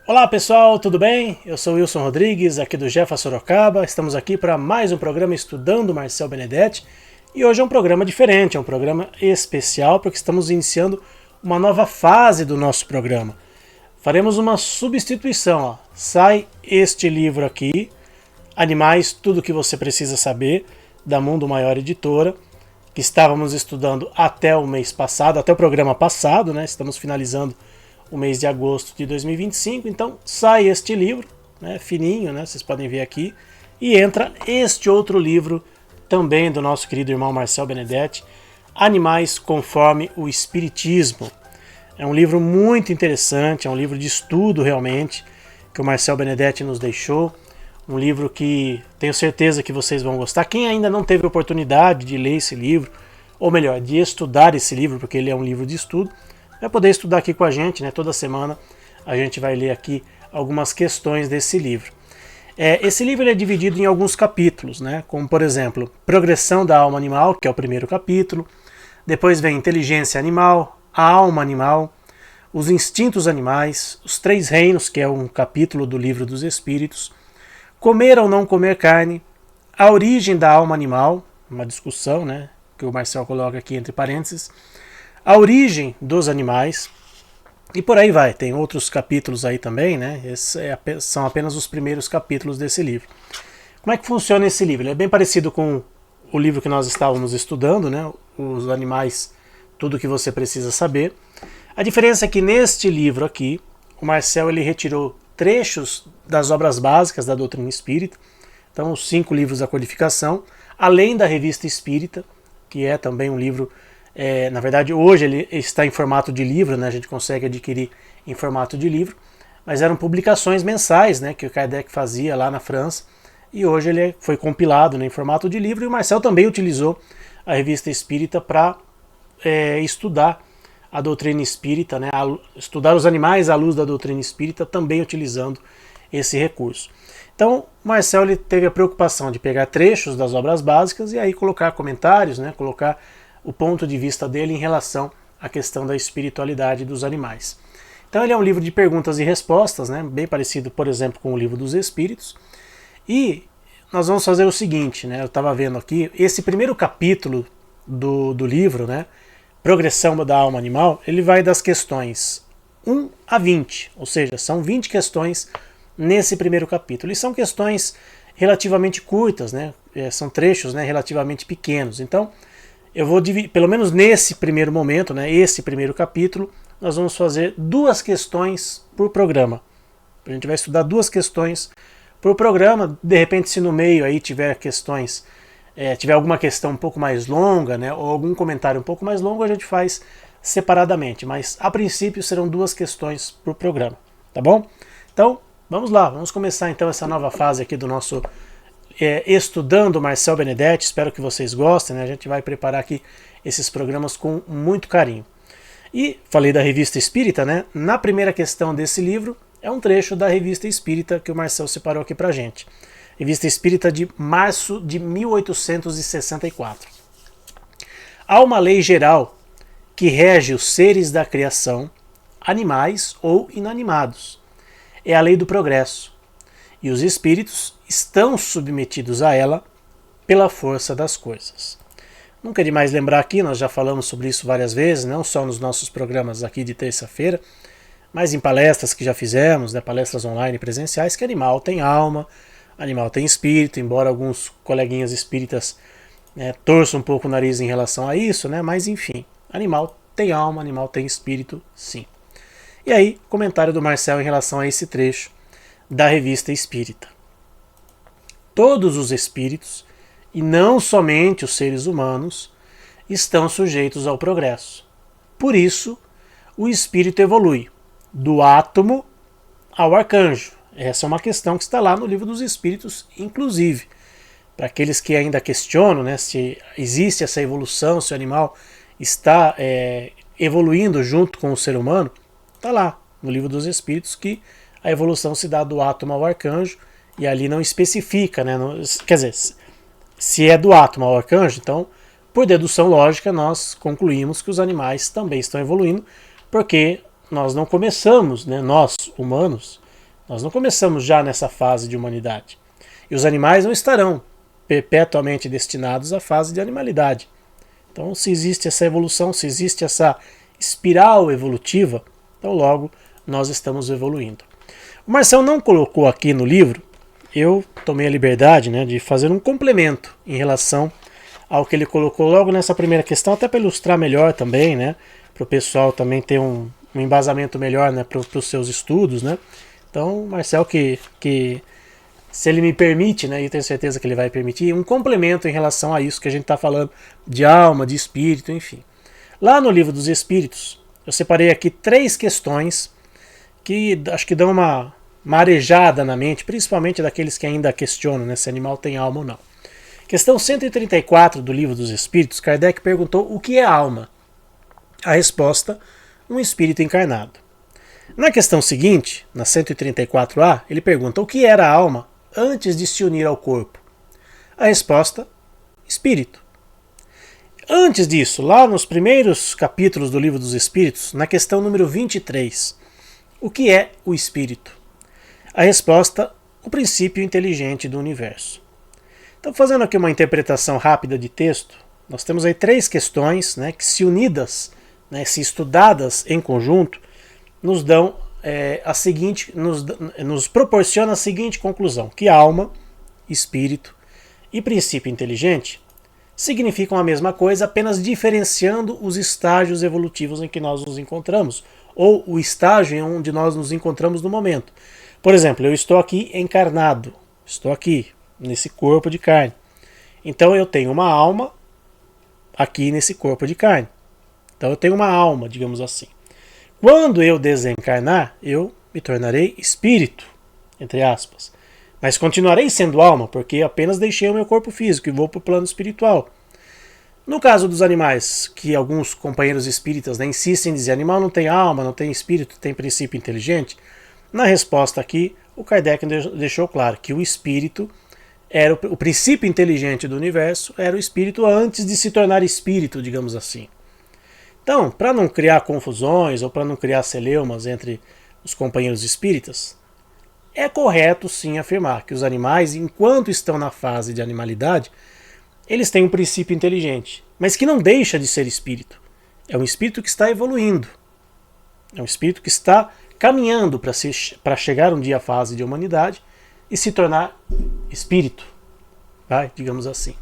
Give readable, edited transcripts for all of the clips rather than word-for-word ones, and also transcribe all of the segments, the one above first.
Olá pessoal, tudo bem? Eu sou Wilson Rodrigues, aqui do Jefa Sorocaba. Estamos aqui para mais um programa Estudando Marcel Benedetti. E hoje é um programa diferente, é um programa especial porque estamos iniciando uma nova fase do nosso programa. Faremos uma substituição. Ó. Sai este livro aqui, Animais, Tudo o que Você Precisa Saber, da Mundo Maior Editora, que estávamos estudando até o mês passado, até o programa passado, né? Estamos finalizando o mês de agosto de 2025, então sai este livro, né, fininho, né, vocês podem ver aqui, e entra este outro livro, também do nosso querido irmão Marcel Benedetti, Animais conforme o Espiritismo. É um livro muito interessante, é um livro de estudo realmente, que o Marcel Benedetti nos deixou, um livro que tenho certeza que vocês vão gostar. Quem ainda não teve oportunidade de ler esse livro, ou melhor, de estudar esse livro, porque ele é um livro de estudo, vai poder estudar aqui com a gente, né? Toda semana a gente vai ler aqui algumas questões desse livro. Esse livro ele é dividido em alguns capítulos, né? Como por exemplo, Progressão da Alma Animal, que é o primeiro capítulo, depois vem Inteligência Animal, a Alma Animal, os Instintos Animais, os Três Reinos, que é um capítulo do Livro dos Espíritos, Comer ou não comer carne, a origem da alma animal, uma discussão, né? Que o Marcel coloca aqui entre parênteses, a origem dos animais, e por aí vai. Tem outros capítulos aí também, né? Esses são apenas os primeiros capítulos desse livro. Como é que funciona esse livro? Ele é bem parecido com o livro que nós estávamos estudando, né? Os Animais, Tudo o que Você Precisa Saber. A diferença é que neste livro aqui, o Marcel ele retirou trechos das obras básicas da doutrina espírita, então os 5 livros da codificação, além da Revista Espírita, que é também um livro. Na verdade, hoje ele está em formato de livro, né? A gente consegue adquirir em formato de livro, mas eram publicações mensais, né? Que o Kardec fazia lá na França, e hoje ele foi compilado, né, em formato de livro, e o Marcel também utilizou a Revista Espírita para estudar a doutrina espírita, né? Estudar os animais à luz da doutrina espírita, também utilizando esse recurso. Então, o Marcel ele teve a preocupação de pegar trechos das obras básicas e aí colocar comentários, né? Colocar o ponto de vista dele em relação à questão da espiritualidade dos animais. Então ele é um livro de perguntas e respostas, né, bem parecido, por exemplo, com o Livro dos Espíritos. E nós vamos fazer o seguinte, né, eu estava vendo aqui, esse primeiro capítulo do livro, né, Progressão da Alma Animal, ele vai das questões 1 a 20, ou seja, são 20 questões nesse primeiro capítulo. E são questões relativamente curtas, né, são trechos, né, relativamente pequenos. Então, eu vou dividir, pelo menos nesse primeiro momento, né, esse primeiro capítulo, nós vamos fazer 2 questões por programa. A gente vai estudar 2 questões por programa. De repente, se no meio aí tiver questões, tiver alguma questão um pouco mais longa, né, ou algum comentário um pouco mais longo, a gente faz separadamente. Mas a princípio serão 2 questões por programa, tá bom? Então, vamos lá, vamos começar então essa nova fase aqui do nosso Estudando Marcel Benedetti. Espero que vocês gostem, né? A gente vai preparar aqui esses programas com muito carinho. E falei da Revista Espírita, né? Na primeira questão desse livro é um trecho da Revista Espírita que o Marcel separou aqui pra gente. Revista Espírita de março de 1864. Há uma lei geral que rege os seres da criação, animais ou inanimados. É a lei do progresso. E os espíritos estão submetidos a ela pela força das coisas. Nunca é demais lembrar aqui, nós já falamos sobre isso várias vezes, não só nos nossos programas aqui de terça-feira, mas em palestras que já fizemos, né, palestras online e presenciais, que animal tem alma, animal tem espírito, embora alguns coleguinhas espíritas torçam um pouco o nariz em relação a isso, né, mas enfim, animal tem alma, animal tem espírito, sim. E aí, comentário do Marcel em relação a esse trecho da Revista Espírita. Todos os espíritos, e não somente os seres humanos, estão sujeitos ao progresso. Por isso, o espírito evolui do átomo ao arcanjo. Essa é uma questão que está lá no Livro dos Espíritos, inclusive. Para aqueles que ainda questionam, né, se existe essa evolução, se o animal está evoluindo junto com o ser humano, está lá no Livro dos Espíritos que a evolução se dá do átomo ao arcanjo, e ali não especifica, né? Quer dizer, se é do átomo ao arcanjo, então, por dedução lógica, nós concluímos que os animais também estão evoluindo, porque nós não começamos, né, nós, humanos, Nós não começamos já nessa fase de humanidade. E os animais não estarão perpetuamente destinados à fase de animalidade. Então, se existe essa evolução, se existe essa espiral evolutiva, então logo nós estamos evoluindo. O Marcel não colocou aqui no livro, eu tomei a liberdade, né, de fazer um complemento em relação ao que ele colocou logo nessa primeira questão, até para ilustrar melhor também, né, para o pessoal também ter um embasamento melhor, né, para os seus estudos, né. Então, Marcel, que se ele me permite, né, e tenho certeza que ele vai permitir, um complemento em relação a isso que a gente está falando de alma, de espírito, enfim. Lá no Livro dos Espíritos, eu separei aqui 3 questões que acho que dão uma marejada na mente, principalmente daqueles que ainda questionam, né, se animal tem alma ou não. Questão 134 do Livro dos Espíritos, Kardec perguntou o que é alma. A resposta, um espírito encarnado. Na questão seguinte, na 134A, ele pergunta o que era a alma antes de se unir ao corpo. A resposta, espírito. Antes disso, lá nos primeiros capítulos do Livro dos Espíritos, na questão número 23, o que é o espírito? A resposta, o princípio inteligente do universo. Então, fazendo aqui uma interpretação rápida de texto, nós temos aí 3 questões, né, que se unidas, né, se estudadas em conjunto, nos dão a seguinte, nos proporciona a seguinte conclusão, que alma, espírito e princípio inteligente significam a mesma coisa, apenas diferenciando os estágios evolutivos em que nós nos encontramos, ou o estágio em onde nós nos encontramos no momento. Por exemplo, eu estou aqui encarnado, estou aqui nesse corpo de carne. Então eu tenho uma alma aqui nesse corpo de carne. Então eu tenho uma alma, digamos assim. Quando eu desencarnar, eu me tornarei espírito, entre aspas. Mas continuarei sendo alma, porque apenas deixei o meu corpo físico e vou para o plano espiritual. No caso dos animais, que alguns companheiros espíritas, né, insistem em dizer animal não tem alma, não tem espírito, tem princípio inteligente, na resposta aqui, o Kardec deixou claro que o espírito era o princípio inteligente do universo, era o espírito antes de se tornar espírito, digamos assim. Então, para não criar confusões ou para não criar celeumas entre os companheiros espíritas, é correto sim afirmar que os animais, enquanto estão na fase de animalidade, eles têm um princípio inteligente, mas que não deixa de ser espírito. É um espírito que está evoluindo. É um espírito que está caminhando para chegar um dia à fase de humanidade e se tornar espírito, digamos assim.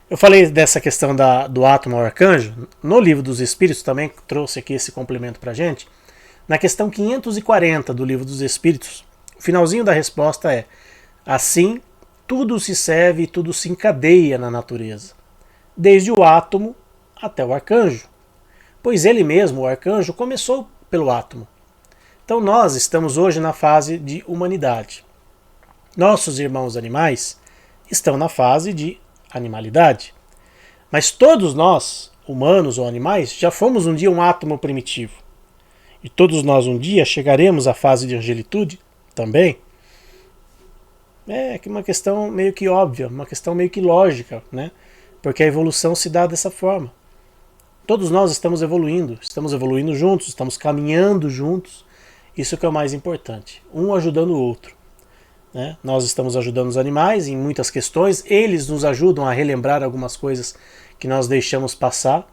Eu falei dessa questão do átomo ao arcanjo, no Livro dos Espíritos também trouxe aqui esse complemento para a gente. Na questão 540 do Livro dos Espíritos, o finalzinho da resposta é: assim, tudo se serve e tudo se encadeia na natureza, desde o átomo até o arcanjo, pois ele mesmo, o arcanjo, começou pelo átomo. Então nós estamos hoje na fase de humanidade. Nossos irmãos animais estão na fase de animalidade. Mas todos nós, humanos ou animais, já fomos um dia um átomo primitivo. E todos nós um dia chegaremos à fase de angelitude também. É uma questão meio que óbvia, uma questão meio que lógica, né? Porque a evolução se dá dessa forma. Todos nós estamos evoluindo juntos, estamos caminhando juntos. Isso que é o mais importante, um ajudando o outro. Né? Nós estamos ajudando os animais em muitas questões, eles nos ajudam a relembrar algumas coisas que nós deixamos passar,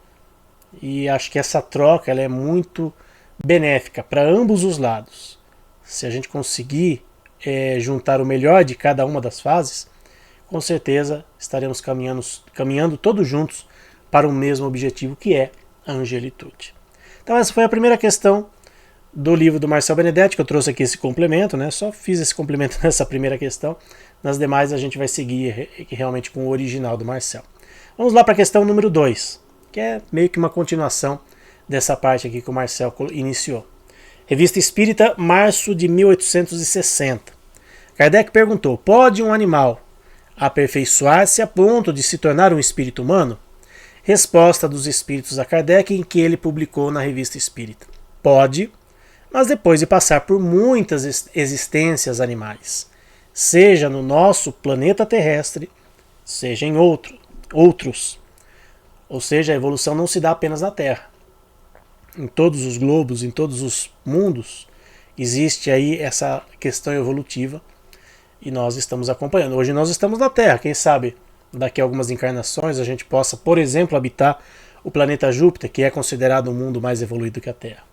e acho que essa troca ela é muito benéfica para ambos os lados. Se a gente conseguir juntar o melhor de cada uma das fases, com certeza estaremos caminhando todos juntos para o mesmo objetivo, que é a angelitude. Então essa foi a primeira questão do livro do Marcel Benedetti, que eu trouxe aqui esse complemento, né? Só fiz esse complemento nessa primeira questão. Nas demais a gente vai seguir realmente com o original do Marcel. Vamos lá para a questão número 2, que é meio que uma continuação dessa parte aqui que o Marcel iniciou. Revista Espírita, março de 1860. Kardec perguntou: pode um animal aperfeiçoar-se a ponto de se tornar um espírito humano? Resposta dos espíritos a Kardec, em que ele publicou na Revista Espírita: pode, mas depois de passar por muitas existências animais, seja no nosso planeta terrestre, seja em outros. Ou seja, a evolução não se dá apenas na Terra. Em todos os globos, em todos os mundos, existe aí essa questão evolutiva e nós estamos acompanhando. Hoje nós estamos na Terra, quem sabe daqui a algumas encarnações a gente possa, por exemplo, habitar o planeta Júpiter, que é considerado um mundo mais evoluído que a Terra.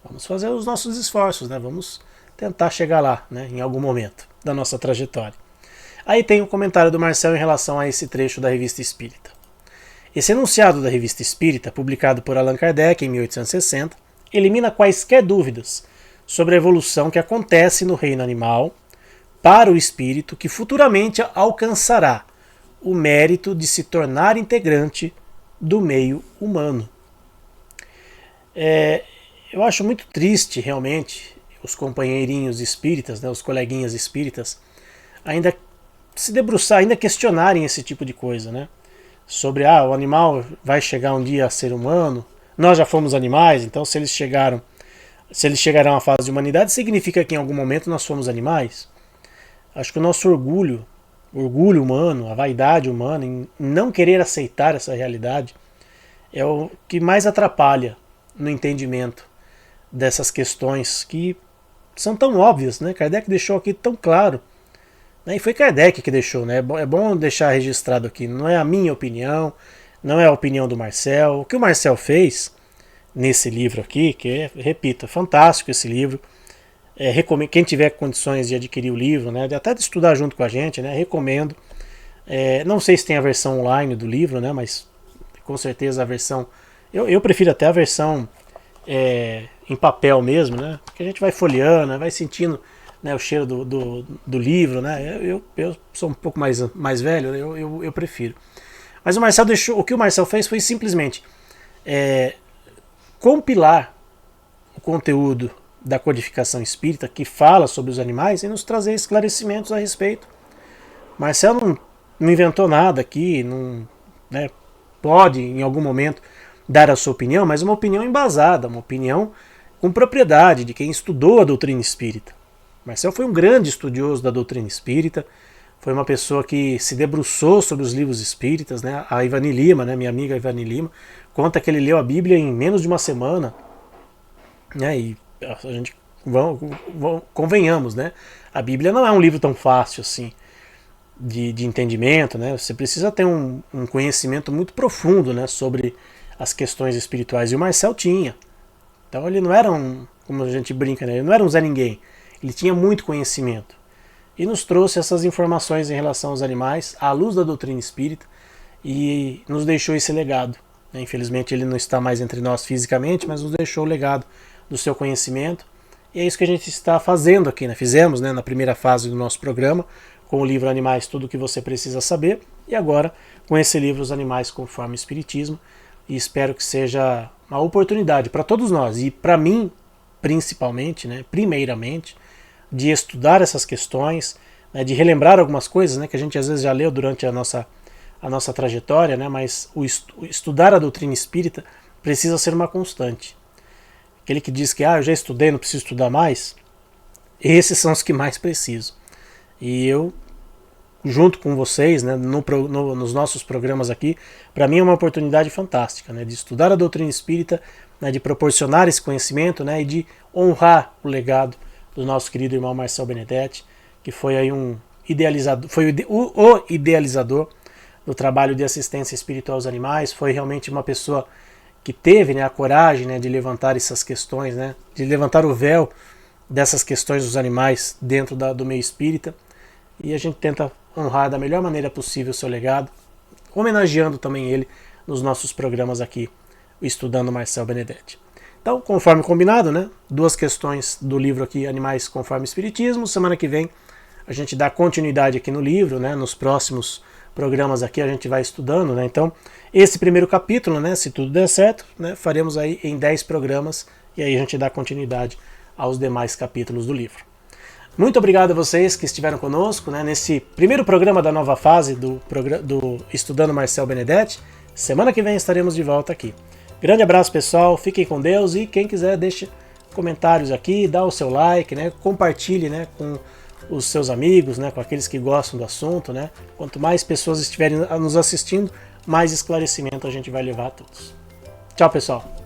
Vamos fazer os nossos esforços, né? Vamos tentar chegar lá, né? Em algum momento da nossa trajetória. Aí tem um comentário do Marcel em relação a esse trecho da Revista Espírita. Esse enunciado da Revista Espírita, publicado por Allan Kardec em 1860, elimina quaisquer dúvidas sobre a evolução que acontece no reino animal para o espírito que futuramente alcançará o mérito de se tornar integrante do meio humano. Eu acho muito triste, realmente, os companheirinhos espíritas, né, os coleguinhas espíritas, ainda se debruçar, ainda questionarem esse tipo de coisa, né? Sobre, o animal vai chegar um dia a ser humano, nós já fomos animais, então se eles chegarão à fase de humanidade, significa que em algum momento nós fomos animais? Acho que o nosso orgulho humano, a vaidade humana, em não querer aceitar essa realidade, é o que mais atrapalha no entendimento dessas questões que são tão óbvias, né? Kardec deixou aqui tão claro, né? E foi Kardec que deixou, né? É bom deixar registrado aqui, não é a minha opinião, não é a opinião do Marcel. O que o Marcel fez nesse livro aqui, que é, repito, é fantástico esse livro, quem tiver condições de adquirir o livro, né, até de estudar junto com a gente, né, recomendo. Não sei se tem a versão online do livro, né, mas com certeza a versão... Eu prefiro até a versão em papel mesmo, né, porque a gente vai folheando, né, vai sentindo, né, o cheiro do livro. Né, eu sou um pouco mais velho, eu prefiro. Mas o que o Marcel fez foi simplesmente compilar o conteúdo da codificação espírita que fala sobre os animais e nos trazer esclarecimentos a respeito. Marcel não inventou nada aqui, não, né, pode em algum momento dar a sua opinião, mas uma opinião embasada, uma opinião com propriedade de quem estudou a doutrina espírita. Marcel foi um grande estudioso da doutrina espírita, foi uma pessoa que se debruçou sobre os livros espíritas, né? A Ivani Lima, né, minha amiga Ivani Lima, conta que ele leu a Bíblia em menos de uma semana, né? E a gente convenhamos, né? A Bíblia não é um livro tão fácil assim de entendimento, né? Você precisa ter um conhecimento muito profundo, né, sobre as questões espirituais, e o Marcel tinha. Então ele não era como a gente brinca, né? Ele não era um Zé Ninguém. Ele tinha muito conhecimento e nos trouxe essas informações em relação aos animais à luz da doutrina espírita e nos deixou esse legado. Infelizmente ele não está mais entre nós fisicamente, mas nos deixou o legado do seu conhecimento, e é isso que a gente está fazendo aqui, né? Fizemos, né, na primeira fase do nosso programa, com o livro Animais, Tudo o que Você Precisa Saber, e agora com esse livro Os Animais Conforme o Espiritismo, e espero que seja uma oportunidade para todos nós, e para mim, principalmente, né, primeiramente, de estudar essas questões, né, de relembrar algumas coisas, né, que a gente às vezes já leu durante a nossa trajetória, né, mas estudar a doutrina espírita precisa ser uma constante. Aquele que diz que eu já estudei, não preciso estudar mais, esses são os que mais precisam. E eu, junto com vocês, né, nos nossos programas aqui, para mim é uma oportunidade fantástica, né, de estudar a doutrina espírita, né, de proporcionar esse conhecimento, né, e de honrar o legado do nosso querido irmão Marcel Benedetti, que foi aí um idealizador, foi o idealizador do trabalho de assistência espiritual aos animais, foi realmente uma pessoa que teve, né, a coragem, né, de levantar essas questões, né, de levantar o véu dessas questões dos animais dentro do meio espírita, e a gente tenta honrar da melhor maneira possível o seu legado, homenageando também ele nos nossos programas aqui, Estudando Marcel Benedetti. Então, conforme combinado, né, 2 questões do livro aqui, Animais Conforme o Espiritismo. Semana que vem a gente dá continuidade aqui no livro, né, nos próximos programas aqui a gente vai estudando, né? Então, esse primeiro capítulo, né, se tudo der certo, né, faremos aí em 10 programas, e aí a gente dá continuidade aos demais capítulos do livro. Muito obrigado a vocês que estiveram conosco, né, nesse primeiro programa da nova fase do Estudando Marcel Benedetti. Semana que vem estaremos de volta aqui. Grande abraço, pessoal, fiquem com Deus, e quem quiser deixe comentários aqui, dá o seu like, né, compartilhe, né, com os seus amigos, né, com aqueles que gostam do assunto, né. Quanto mais pessoas estiverem nos assistindo, mais esclarecimento a gente vai levar a todos. Tchau, pessoal.